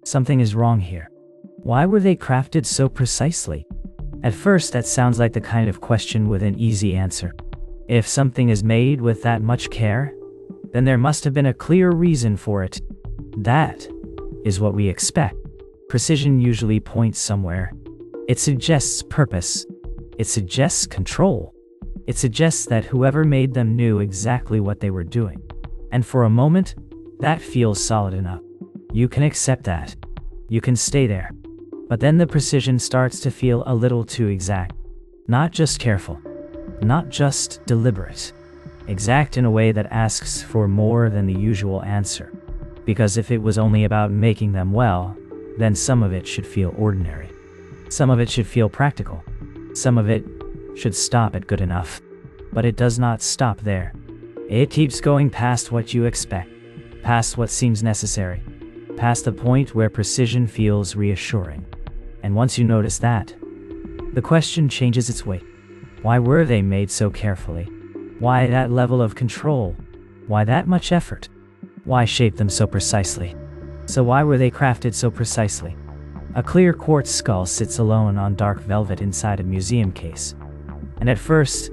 Something is wrong here. Why were they crafted so precisely? At first, that sounds like the kind of question with an easy answer. If something is made with that much care, then there must have been a clear reason for it. That is what we expect. Precision usually points somewhere. It suggests purpose. It suggests control. It suggests that whoever made them knew exactly what they were doing. And for a moment, that feels solid enough. You can accept that. You can stay there. But then the precision starts to feel a little too exact. Not just careful. Not just deliberate. Exact in a way that asks for more than the usual answer. Because if it was only about making them well, then some of it should feel ordinary. Some of it should feel practical. Some of it should stop at good enough. But it does not stop there. It keeps going past what you expect, past what seems necessary, past the point where precision feels reassuring. And once you notice that, the question changes its weight. Why were they made so carefully? Why that level of control? Why that much effort? Why shape them so precisely? So why were they crafted so precisely? A clear quartz skull sits alone on dark velvet inside a museum case. And at first,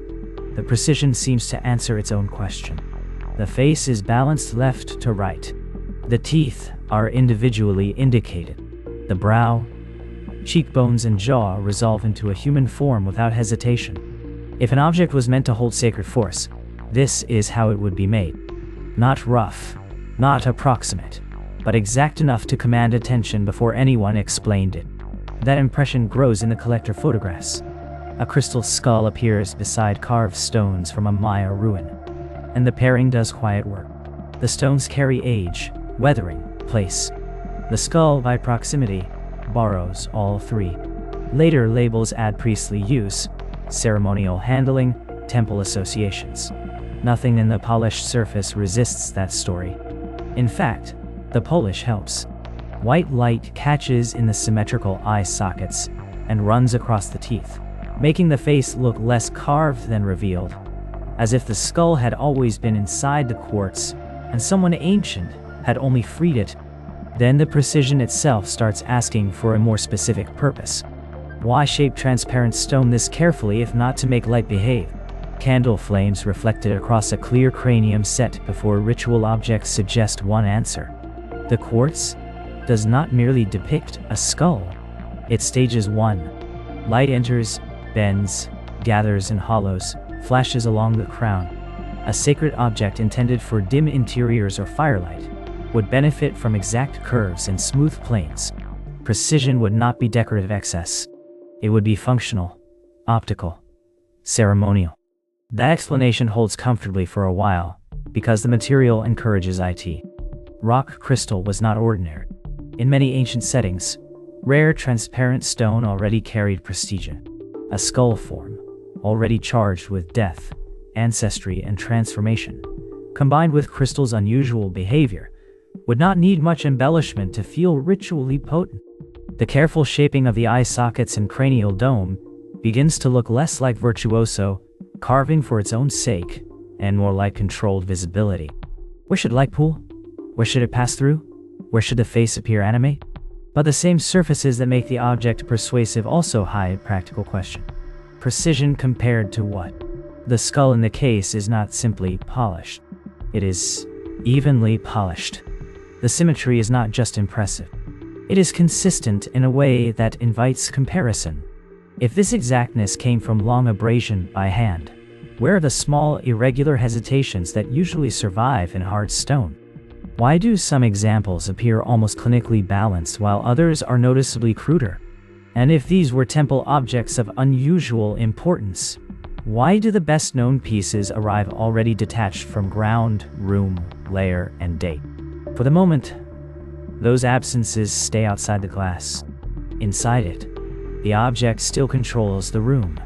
the precision seems to answer its own question. The face is balanced left to right. The teeth are individually indicated. The brow, cheekbones, and jaw resolve into a human form without hesitation. If an object was meant to hold sacred force, this is how it would be made. Not rough, not approximate, but exact enough to command attention before anyone explained it. That impression grows in the collector photographs. A crystal skull appears beside carved stones from a Maya ruin, and the pairing does quiet work. The stones carry age, weathering, place. The skull, by proximity, borrows all three. Later labels add priestly use, ceremonial handling, temple associations. Nothing in the polished surface resists that story. In fact, the polish helps. White light catches in the symmetrical eye sockets and runs across the teeth, making the face look less carved than revealed, as if the skull had always been inside the quartz and someone ancient had only freed it. Then the precision itself starts asking for a more specific purpose. Why shape transparent stone this carefully if not to make light behave? Candle flames reflected across a clear cranium set before ritual objects suggest one answer. The quartz does not merely depict a skull. It stages one. Light enters, bends, gathers and hollows, flashes along the crown. A sacred object intended for dim interiors or firelight would benefit from exact curves and smooth planes. Precision would not be decorative excess. It would be functional, optical, ceremonial. That explanation holds comfortably for a while, because the material encourages it. Rock crystal was not ordinary. In many ancient settings, rare transparent stone already carried prestige. A skull form, already charged with death, ancestry, and transformation, combined with crystal's unusual behavior, would not need much embellishment to feel ritually potent. The careful shaping of the eye sockets and cranial dome begins to look less like virtuoso carving for its own sake, and more like controlled visibility. Where should light pool? Where should it pass through? Where should the face appear animate? But the same surfaces that make the object persuasive also hide practical question. Precision compared to what? The skull in the case is not simply polished. It is evenly polished. The symmetry is not just impressive. It is consistent in a way that invites comparison. If this exactness came from long abrasion by hand, where are the small, irregular hesitations that usually survive in hard stone? Why do some examples appear almost clinically balanced while others are noticeably cruder? And if these were temple objects of unusual importance, why do the best-known pieces arrive already detached from ground, room, layer, and date? For the moment, those absences stay outside the glass. Inside it, the object still controls the room.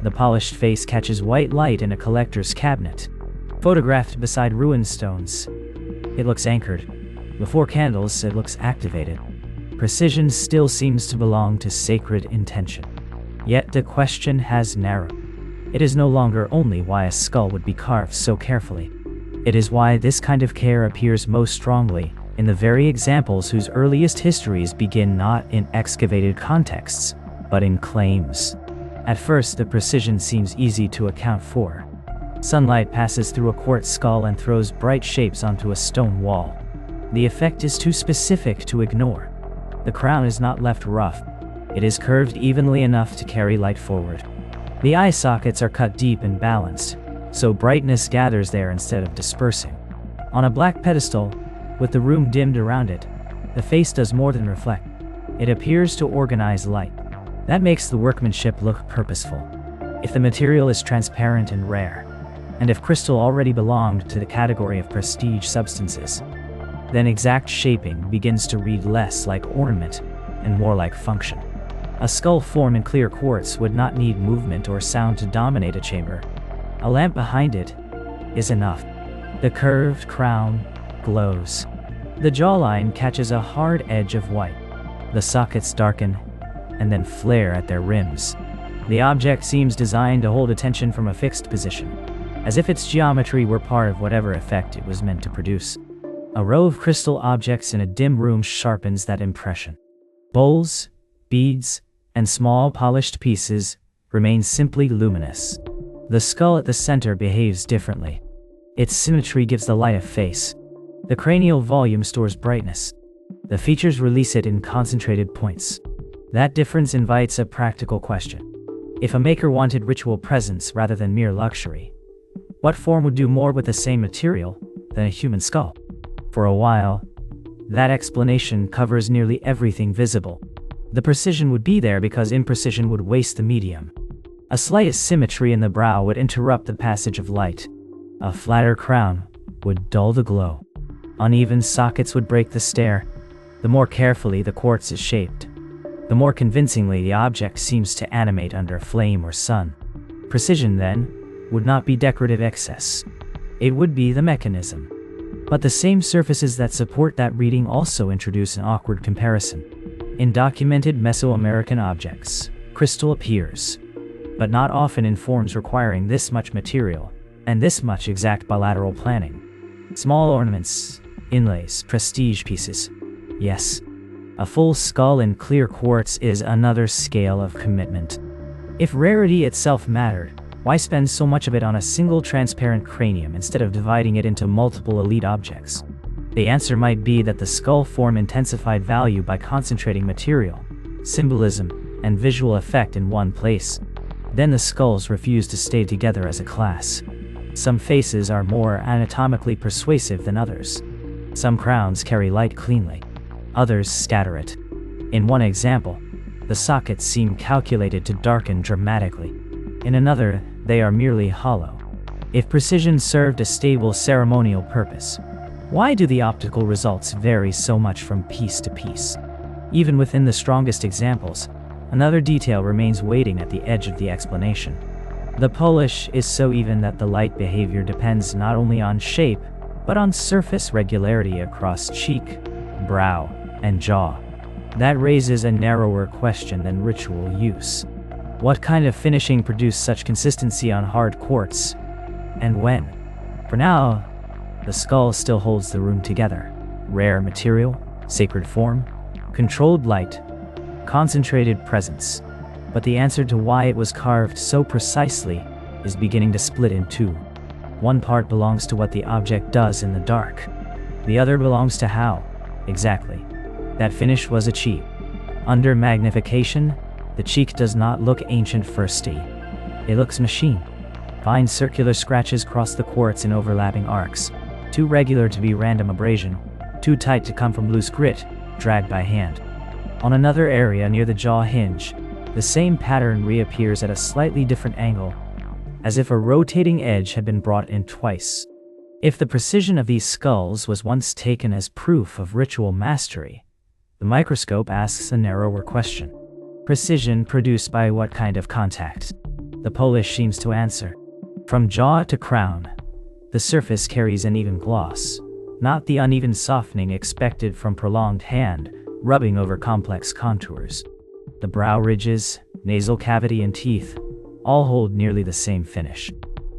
The polished face catches white light in a collector's cabinet. Photographed beside ruined stones, it looks anchored. Before candles, it looks activated. Precision still seems to belong to sacred intention. Yet the question has narrowed. It is no longer only why a skull would be carved so carefully. It is why this kind of care appears most strongly in the very examples whose earliest histories begin not in excavated contexts, but in claims. At first, the precision seems easy to account for. Sunlight passes through a quartz skull and throws bright shapes onto a stone wall. The effect is too specific to ignore. The crown is not left rough. It is curved evenly enough to carry light forward. The eye sockets are cut deep and balanced, so brightness gathers there instead of dispersing. On a black pedestal, with the room dimmed around it, the face does more than reflect. It appears to organize light. That makes the workmanship look purposeful. If the material is transparent and rare, and if crystal already belonged to the category of prestige substances, then exact shaping begins to read less like ornament and more like function. A skull formed in clear quartz would not need movement or sound to dominate a chamber. A lamp behind it is enough. The curved crown glows. The jawline catches a hard edge of white. The sockets darken and then flare at their rims. The object seems designed to hold attention from a fixed position, as if its geometry were part of whatever effect it was meant to produce. A row of crystal objects in a dim room sharpens that impression. Bowls, beads, and small polished pieces remain simply luminous. The skull at the center behaves differently. Its symmetry gives the light a face. The cranial volume stores brightness. The features release it in concentrated points. That difference invites a practical question. If a maker wanted ritual presence rather than mere luxury, what form would do more with the same material than a human skull? For a while, that explanation covers nearly everything visible. The precision would be there because imprecision would waste the medium. A slight asymmetry in the brow would interrupt the passage of light. A flatter crown would dull the glow. Uneven sockets would break the stare. The more carefully the quartz is shaped, the more convincingly the object seems to animate under flame or sun. Precision, then, would not be decorative excess. It would be the mechanism. But the same surfaces that support that reading also introduce an awkward comparison. In documented Mesoamerican objects, crystal appears, but not often in forms requiring this much material and this much exact bilateral planning. Small ornaments, inlays, prestige pieces. Yes, a full skull in clear quartz is another scale of commitment. If rarity itself mattered, why spend so much of it on a single transparent cranium instead of dividing it into multiple elite objects? The answer might be that the skull form intensified value by concentrating material, symbolism, and visual effect in one place. Then the skulls refuse to stay together as a class. Some faces are more anatomically persuasive than others. Some crowns carry light cleanly. Others scatter it. In one example, the sockets seem calculated to darken dramatically. In another, they are merely hollow. If precision served a stable ceremonial purpose, why do the optical results vary so much from piece to piece? Even within the strongest examples, another detail remains waiting at the edge of the explanation. The polish is so even that the light behavior depends not only on shape, but on surface regularity across cheek, brow, and jaw. That raises a narrower question than ritual use. What kind of finishing produced such consistency on hard quartz, and when? For now, the skull still holds the room together. Rare material, sacred form, controlled light, concentrated presence. But the answer to why it was carved so precisely is beginning to split in two. One part belongs to what the object does in the dark. The other belongs to how, exactly, that finish was achieved. Under magnification, the cheek does not look ancient firsty. It looks machine. Fine circular scratches cross the quartz in overlapping arcs, too regular to be random abrasion, too tight to come from loose grit, dragged by hand. On another area near the jaw hinge, the same pattern reappears at a slightly different angle, as if a rotating edge had been brought in twice. If the precision of these skulls was once taken as proof of ritual mastery, the microscope asks a narrower question. Precision produced by what kind of contact? The polish seems to answer. From jaw to crown, the surface carries an even gloss, not the uneven softening expected from prolonged hand rubbing over complex contours. The brow ridges, nasal cavity, and teeth all hold nearly the same finish.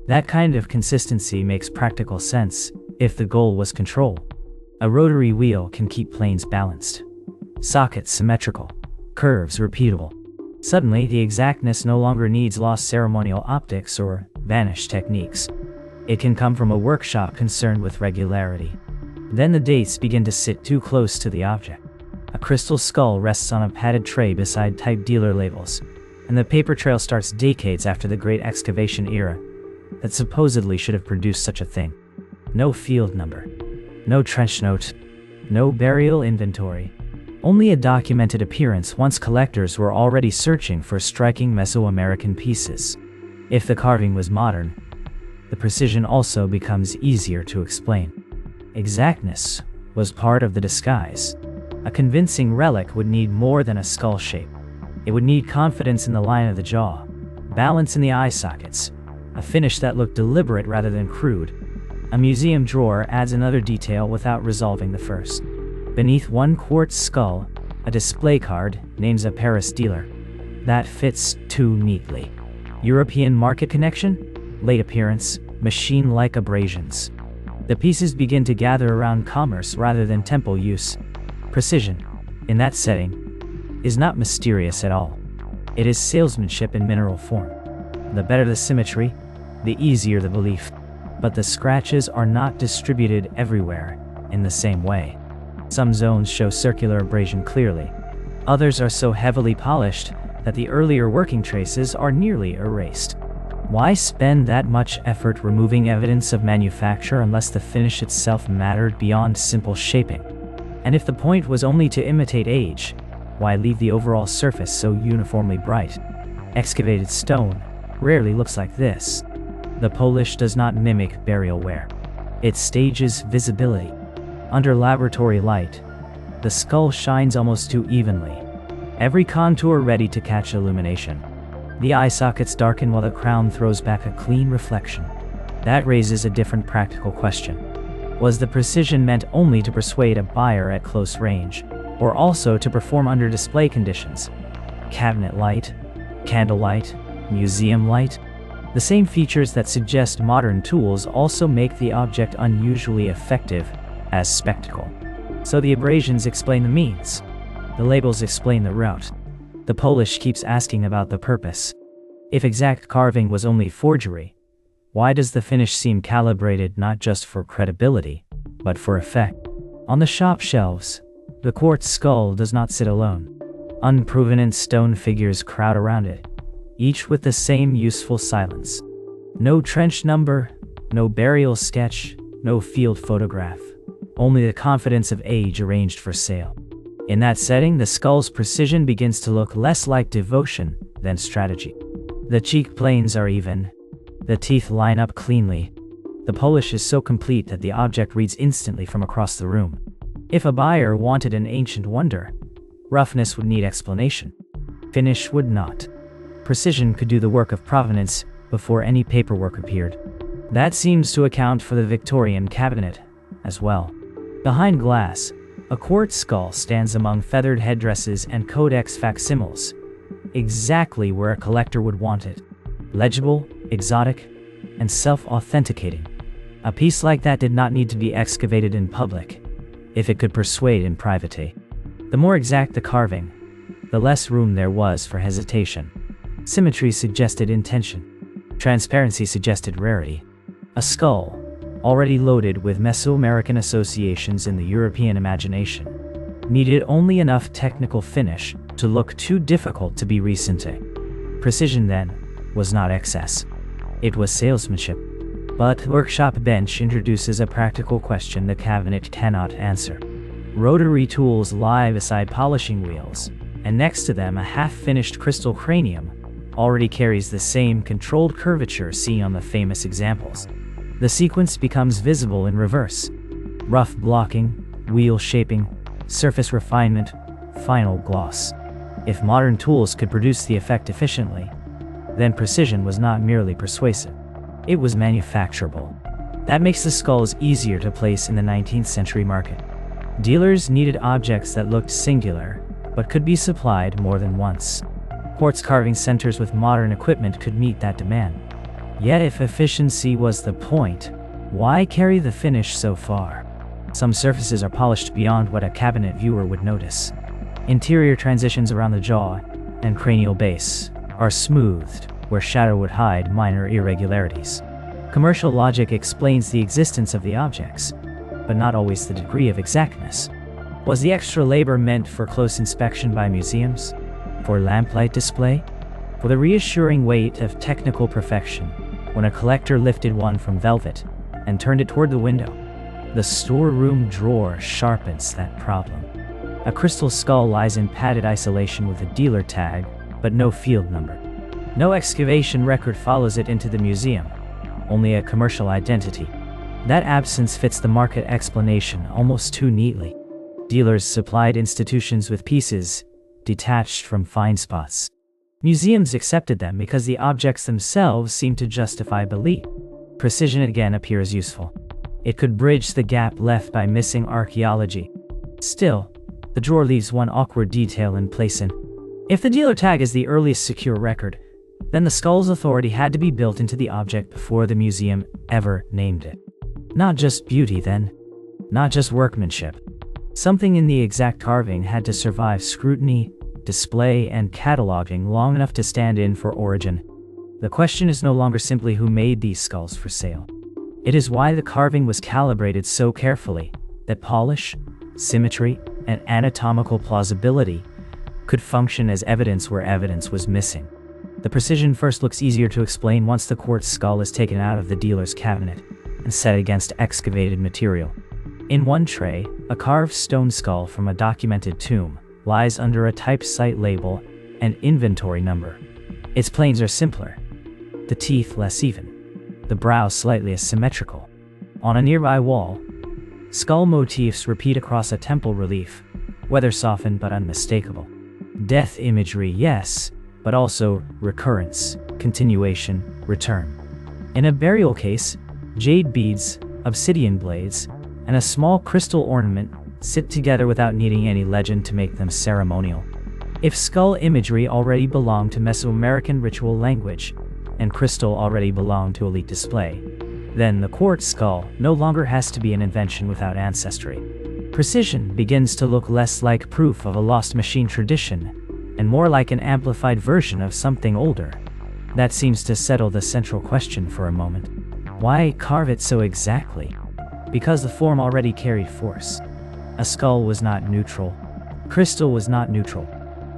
That kind of consistency makes practical sense if the goal was control. A rotary wheel can keep planes balanced, sockets symmetrical, curves repeatable. Suddenly, the exactness no longer needs lost ceremonial optics or vanished techniques. It can come from a workshop concerned with regularity. Then the dates begin to sit too close to the object. A crystal skull rests on a padded tray beside type dealer labels, and the paper trail starts decades after the Great Excavation era that supposedly should have produced such a thing. No field number, no trench note, no burial inventory. Only a documented appearance once collectors were already searching for striking Mesoamerican pieces. If the carving was modern, the precision also becomes easier to explain. Exactness was part of the disguise. A convincing relic would need more than a skull shape. It would need confidence in the line of the jaw, balance in the eye sockets, a finish that looked deliberate rather than crude. A museum drawer adds another detail without resolving the first. Beneath one quartz skull, a display card names a Paris dealer. That fits too neatly. European market connection, late appearance, machine-like abrasions. The pieces begin to gather around commerce rather than temple use. Precision, in that setting, is not mysterious at all. It is salesmanship in mineral form. The better the symmetry, the easier the belief. But the scratches are not distributed everywhere in the same way. Some zones show circular abrasion clearly. Others are so heavily polished that the earlier working traces are nearly erased. Why spend that much effort removing evidence of manufacture unless the finish itself mattered beyond simple shaping? And if the point was only to imitate age, why leave the overall surface so uniformly bright? Excavated stone rarely looks like this. The polish does not mimic burial wear. It stages visibility. Under laboratory light, the skull shines almost too evenly, every contour ready to catch illumination. The eye sockets darken while the crown throws back a clean reflection. That raises a different practical question. Was the precision meant only to persuade a buyer at close range, or also to perform under display conditions? Cabinet light, candlelight, museum light? The same features that suggest modern tools also make the object unusually effective as spectacle. So the abrasions explain the means. The labels explain the route. The polish keeps asking about the purpose. If exact carving was only forgery, why does the finish seem calibrated not just for credibility, but for effect? On the shop shelves, the quartz skull does not sit alone. Unprovenant stone figures crowd around it, each with the same useful silence. No trench number, no burial sketch, no field photograph. Only the confidence of age arranged for sale. In that setting, the skull's precision begins to look less like devotion than strategy. The cheek planes are even. The teeth line up cleanly. The polish is so complete that the object reads instantly from across the room. If a buyer wanted an ancient wonder, roughness would need explanation. Finish would not. Precision could do the work of provenance before any paperwork appeared. That seems to account for the Victorian cabinet as well. Behind glass, a quartz skull stands among feathered headdresses and codex facsimiles, exactly where a collector would want it. Legible, exotic, and self-authenticating. A piece like that did not need to be excavated in public, if it could persuade in private. The more exact the carving, the less room there was for hesitation. Symmetry suggested intention. Transparency suggested rarity. A skull, already loaded with Mesoamerican associations in the European imagination, needed only enough technical finish to look too difficult to be recent. Precision, then, was not excess. It was salesmanship. But workshop bench introduces a practical question the cabinet cannot answer. Rotary tools lie beside polishing wheels, and next to them a half-finished crystal cranium already carries the same controlled curvature seen on the famous examples. The sequence becomes visible in reverse. Rough blocking, wheel shaping, surface refinement, final gloss. If modern tools could produce the effect efficiently, then precision was not merely persuasive. It was manufacturable. That makes the skulls easier to place in the 19th century market. Dealers needed objects that looked singular, but could be supplied more than once. Quartz carving centers with modern equipment could meet that demand. Yet if efficiency was the point, why carry the finish so far? Some surfaces are polished beyond what a cabinet viewer would notice. Interior transitions around the jaw and cranial base are smoothed, where shadow would hide minor irregularities. Commercial logic explains the existence of the objects, but not always the degree of exactness. Was the extra labor meant for close inspection by museums? For lamplight display? For the reassuring weight of technical perfection when a collector lifted one from velvet and turned it toward the window? The storeroom drawer sharpens that problem. A crystal skull lies in padded isolation with a dealer tag, but no field number. No excavation record follows it into the museum, only a commercial identity. That absence fits the market explanation almost too neatly. Dealers supplied institutions with pieces detached from fine spots. Museums accepted them because the objects themselves seemed to justify belief. Precision again appears useful. It could bridge the gap left by missing archaeology. Still, the drawer leaves one awkward detail in place. If the dealer tag is the earliest secure record, then the skull's authority had to be built into the object before the museum ever named it. Not just beauty then, not just workmanship. Something in the exact carving had to survive scrutiny, display, and cataloging long enough to stand in for origin. The question is no longer simply who made these skulls for sale. It is why the carving was calibrated so carefully that polish, symmetry, and anatomical plausibility could function as evidence where evidence was missing. The precision first looks easier to explain once the quartz skull is taken out of the dealer's cabinet and set against excavated material. In one tray, a carved stone skull from a documented tomb lies under a typed site label and inventory number. Its planes are simpler, the teeth less even, the brow slightly asymmetrical. On a nearby wall, skull motifs repeat across a temple relief, weather-softened but unmistakable. Death imagery, yes, but also recurrence, continuation, return. In a burial case, jade beads, obsidian blades, and a small crystal ornament sit together without needing any legend to make them ceremonial. If skull imagery already belonged to Mesoamerican ritual language, and crystal already belonged to elite display, then the quartz skull no longer has to be an invention without ancestry. Precision begins to look less like proof of a lost machine tradition, and more like an amplified version of something older. That seems to settle the central question for a moment. Why carve it so exactly? Because the form already carried force. A skull was not neutral. Crystal was not neutral.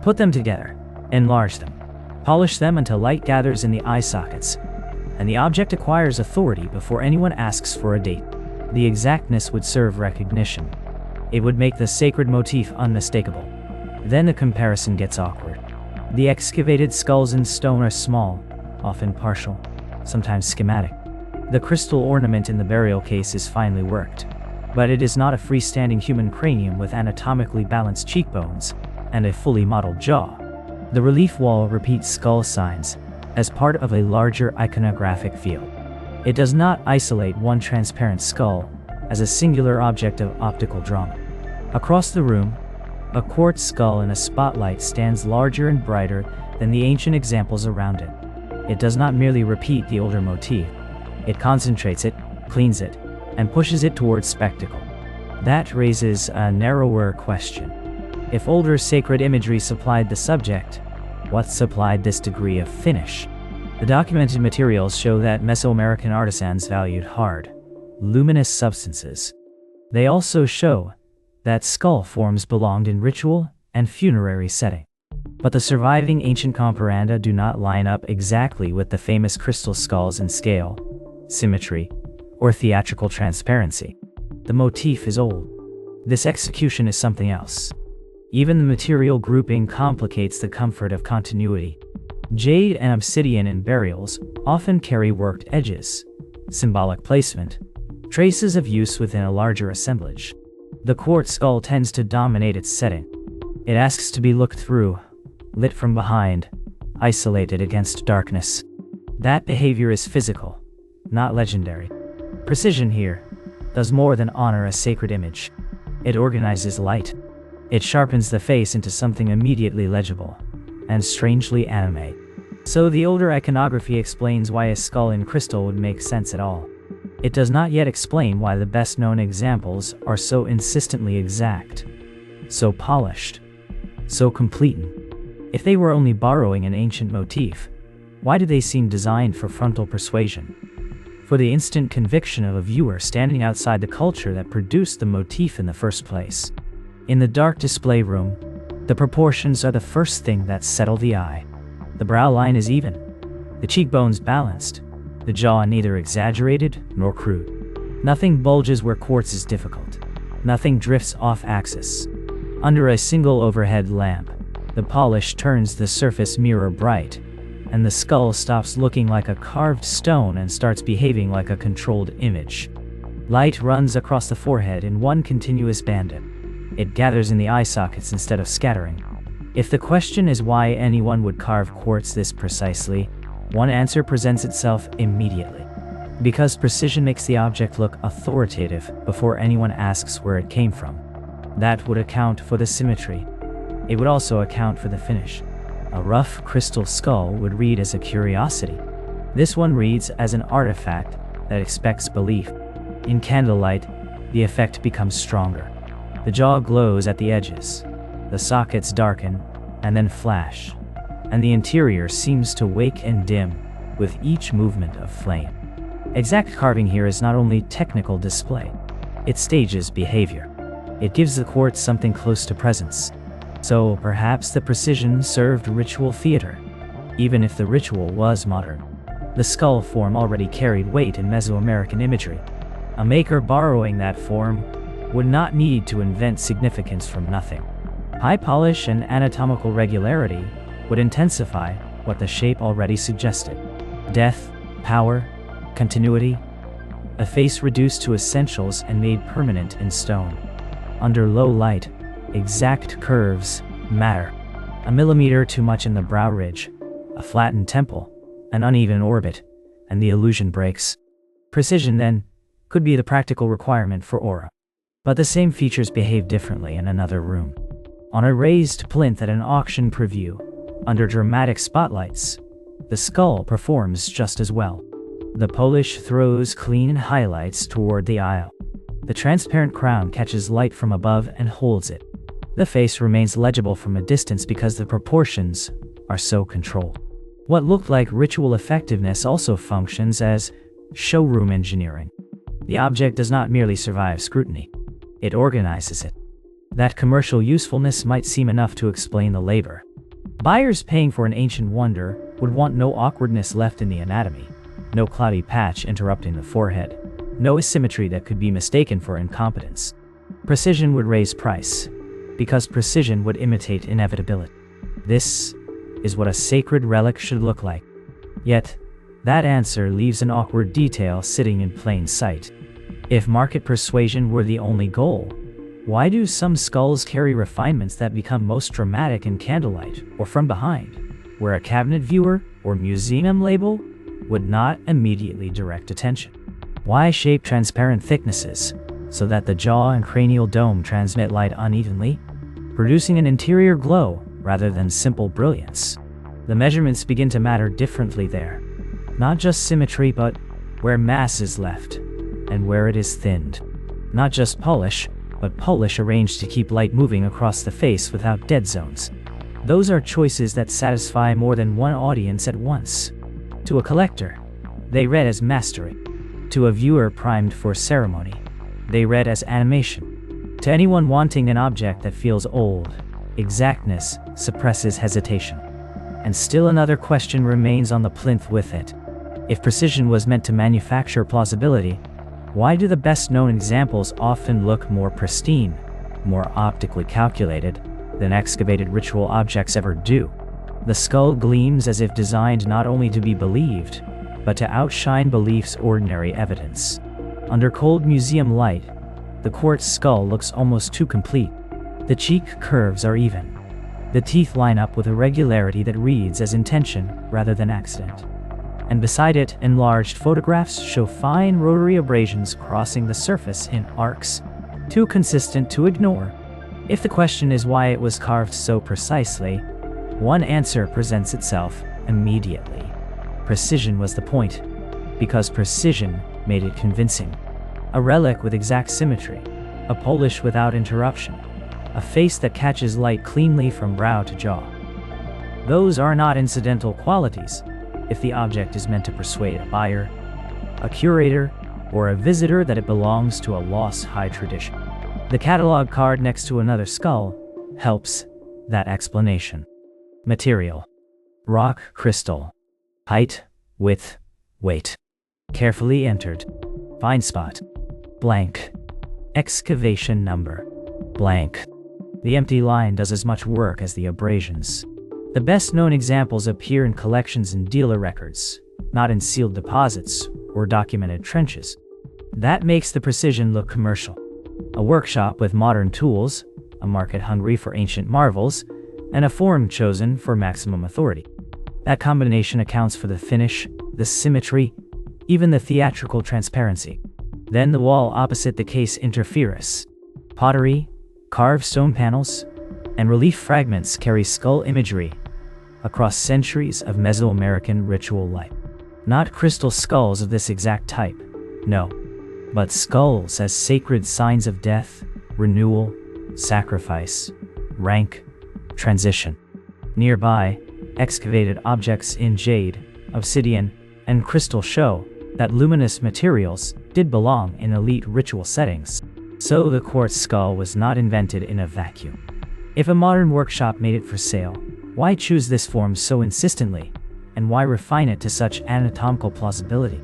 Put them together, enlarge them, polish them until light gathers in the eye sockets, and the object acquires authority before anyone asks for a date. The exactness would serve recognition. It would make the sacred motif unmistakable. Then the comparison gets awkward. The excavated skulls in stone are small, often partial, sometimes schematic. The crystal ornament in the burial case is finely worked, but it is not a freestanding human cranium with anatomically balanced cheekbones and a fully modeled jaw. The relief wall repeats skull signs as part of a larger iconographic field. It does not isolate one transparent skull as a singular object of optical drama. Across the room, a quartz skull in a spotlight stands larger and brighter than the ancient examples around it. It does not merely repeat the older motif. It concentrates it, cleans it, and pushes it towards spectacle. That raises a narrower question. If older sacred imagery supplied the subject, what supplied this degree of finish? The documented materials show that Mesoamerican artisans valued hard, luminous substances. They also show that skull forms belonged in ritual and funerary setting. But the surviving ancient comparanda do not line up exactly with the famous crystal skulls in scale, symmetry, or theatrical transparency. The motif is old. This execution is something else. Even the material grouping complicates the comfort of continuity. Jade and obsidian in burials often carry worked edges, symbolic placement, traces of use within a larger assemblage. The quartz skull tends to dominate its setting. It asks to be looked through, lit from behind, isolated against darkness. That behavior is physical, not legendary. Precision here does more than honor a sacred image. It organizes light. It sharpens the face into something immediately legible, and strangely animate. So the older iconography explains why a skull in crystal would make sense at all. It does not yet explain why the best-known examples are so insistently exact, so polished, so complete. If they were only borrowing an ancient motif, why do they seem designed for frontal persuasion? For the instant conviction of a viewer standing outside the culture that produced the motif in the first place. In the dark display room, the proportions are the first thing that settle the eye. The brow line is even, the cheekbones balanced, the jaw neither exaggerated nor crude. Nothing bulges where quartz is difficult. Nothing drifts off axis. Under a single overhead lamp, the polish turns the surface mirror bright, and the skull stops looking like a carved stone and starts behaving like a controlled image. Light runs across the forehead in one continuous band. It gathers in the eye sockets instead of scattering. If the question is why anyone would carve quartz this precisely, one answer presents itself immediately. Because precision makes the object look authoritative before anyone asks where it came from. That would account for the symmetry. It would also account for the finish. A rough crystal skull would read as a curiosity. This one reads as an artifact that expects belief. In candlelight, the effect becomes stronger. The jaw glows at the edges. The sockets darken and then flash, and the interior seems to wake and dim with each movement of flame. Exact carving here is not only technical display, it stages behavior. It gives the quartz something close to presence. So perhaps the precision served ritual theater, even if the ritual was modern. The skull form already carried weight in Mesoamerican imagery. A maker borrowing that form would not need to invent significance from nothing. High polish and anatomical regularity would intensify what the shape already suggested. Death, power, continuity, a face reduced to essentials and made permanent in stone. Under low light, exact curves matter. A millimeter too much in the brow ridge, a flattened temple, an uneven orbit, and the illusion breaks. Precision, then, could be the practical requirement for aura. But the same features behave differently in another room. On a raised plinth at an auction preview, under dramatic spotlights, the skull performs just as well. The polish throws clean highlights toward the aisle. The transparent crown catches light from above and holds it. The face remains legible from a distance because the proportions are so controlled. What looked like ritual effectiveness also functions as showroom engineering. The object does not merely survive scrutiny, it organizes it. That commercial usefulness might seem enough to explain the labor. Buyers paying for an ancient wonder would want no awkwardness left in the anatomy, no cloudy patch interrupting the forehead, no asymmetry that could be mistaken for incompetence. Precision would raise price, because precision would imitate inevitability. This is what a sacred relic should look like. Yet, that answer leaves an awkward detail sitting in plain sight. If market persuasion were the only goal, why do some skulls carry refinements that become most dramatic in candlelight or from behind, where a cabinet viewer or museum label would not immediately direct attention? Why shape transparent thicknesses so that the jaw and cranial dome transmit light unevenly, producing an interior glow rather than simple brilliance? The measurements begin to matter differently there. Not just symmetry, but where mass is left and where it is thinned. Not just polish, but polish arranged to keep light moving across the face without dead zones. Those are choices that satisfy more than one audience at once. To a collector, they read as mastery. To a viewer primed for ceremony, they read as animation. To anyone wanting an object that feels old, exactness suppresses hesitation. And still another question remains on the plinth with it. If precision was meant to manufacture plausibility, why do the best-known examples often look more pristine, more optically calculated, than excavated ritual objects ever do? The skull gleams as if designed not only to be believed, but to outshine belief's ordinary evidence. Under cold museum light, the quartz skull looks almost too complete. The cheek curves are even. The teeth line up with a regularity that reads as intention rather than accident. And beside it, enlarged photographs show fine rotary abrasions crossing the surface in arcs, too consistent to ignore. If the question is why it was carved so precisely, one answer presents itself immediately. Precision was the point, because precision made it convincing. A relic with exact symmetry, a polish without interruption, a face that catches light cleanly from brow to jaw. Those are not incidental qualities if the object is meant to persuade a buyer, a curator, or a visitor that it belongs to a lost high tradition. The catalog card next to another skull helps that explanation. Material: rock crystal. Height, width, weight. Carefully entered. Find spot: blank. Excavation number: blank. The empty line does as much work as the abrasions. The best known examples appear in collections and dealer records, not in sealed deposits or documented trenches. That makes the precision look commercial. A workshop with modern tools, a market hungry for ancient marvels, and a form chosen for maximum authority. That combination accounts for the finish, the symmetry, even the theatrical transparency. Then the wall opposite the case interferes. Pottery, carved stone panels, and relief fragments carry skull imagery across centuries of Mesoamerican ritual life. Not crystal skulls of this exact type, no, but skulls as sacred signs of death, renewal, sacrifice, rank, transition. Nearby, excavated objects in jade, obsidian, and crystal show that luminous materials did belong in elite ritual settings. So the quartz skull was not invented in a vacuum. If a modern workshop made it for sale, why choose this form so insistently, and why refine it to such anatomical plausibility?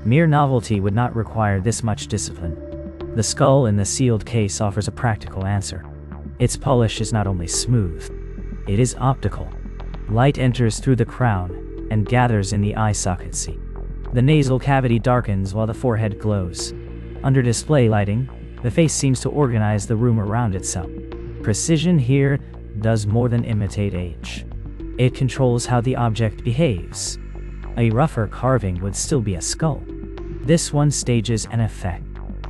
Mere novelty would not require this much discipline. The skull in the sealed case offers a practical answer. Its polish is not only smooth, it is optical. Light enters through the crown and gathers in the eye sockets. The nasal cavity darkens while the forehead glows. Under display lighting, the face seems to organize the room around itself. Precision here does more than imitate age. It controls how the object behaves. A rougher carving would still be a skull. This one stages an effect.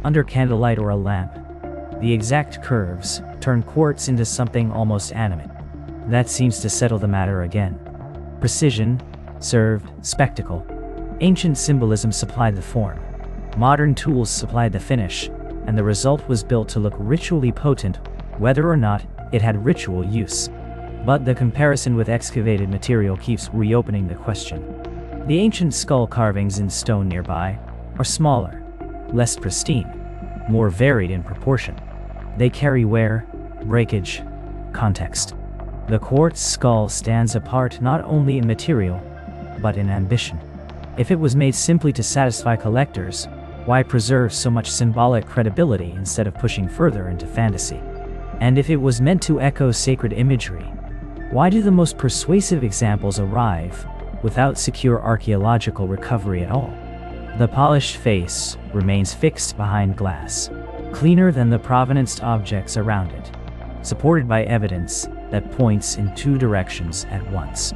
Under candlelight or a lamp, the exact curves turn quartz into something almost animate. That seems to settle the matter again. Precision served spectacle. Ancient symbolism supplied the form. Modern tools supplied the finish, and the result was built to look ritually potent, whether or not it had ritual use. But the comparison with excavated material keeps reopening the question. The ancient skull carvings in stone nearby are smaller, less pristine, more varied in proportion. They carry wear, breakage, context. The quartz skull stands apart not only in material, but in ambition. If it was made simply to satisfy collectors, why preserve so much symbolic credibility instead of pushing further into fantasy? And if it was meant to echo sacred imagery, why do the most persuasive examples arrive without secure archaeological recovery at all? The polished face remains fixed behind glass, cleaner than the provenanced objects around it, supported by evidence that points in two directions at once,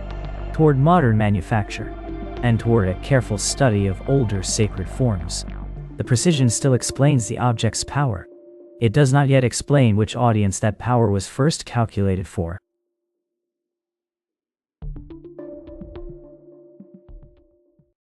toward modern manufacture and toward a careful study of older sacred forms. The precision still explains the object's power. It does not yet explain which audience that power was first calculated for.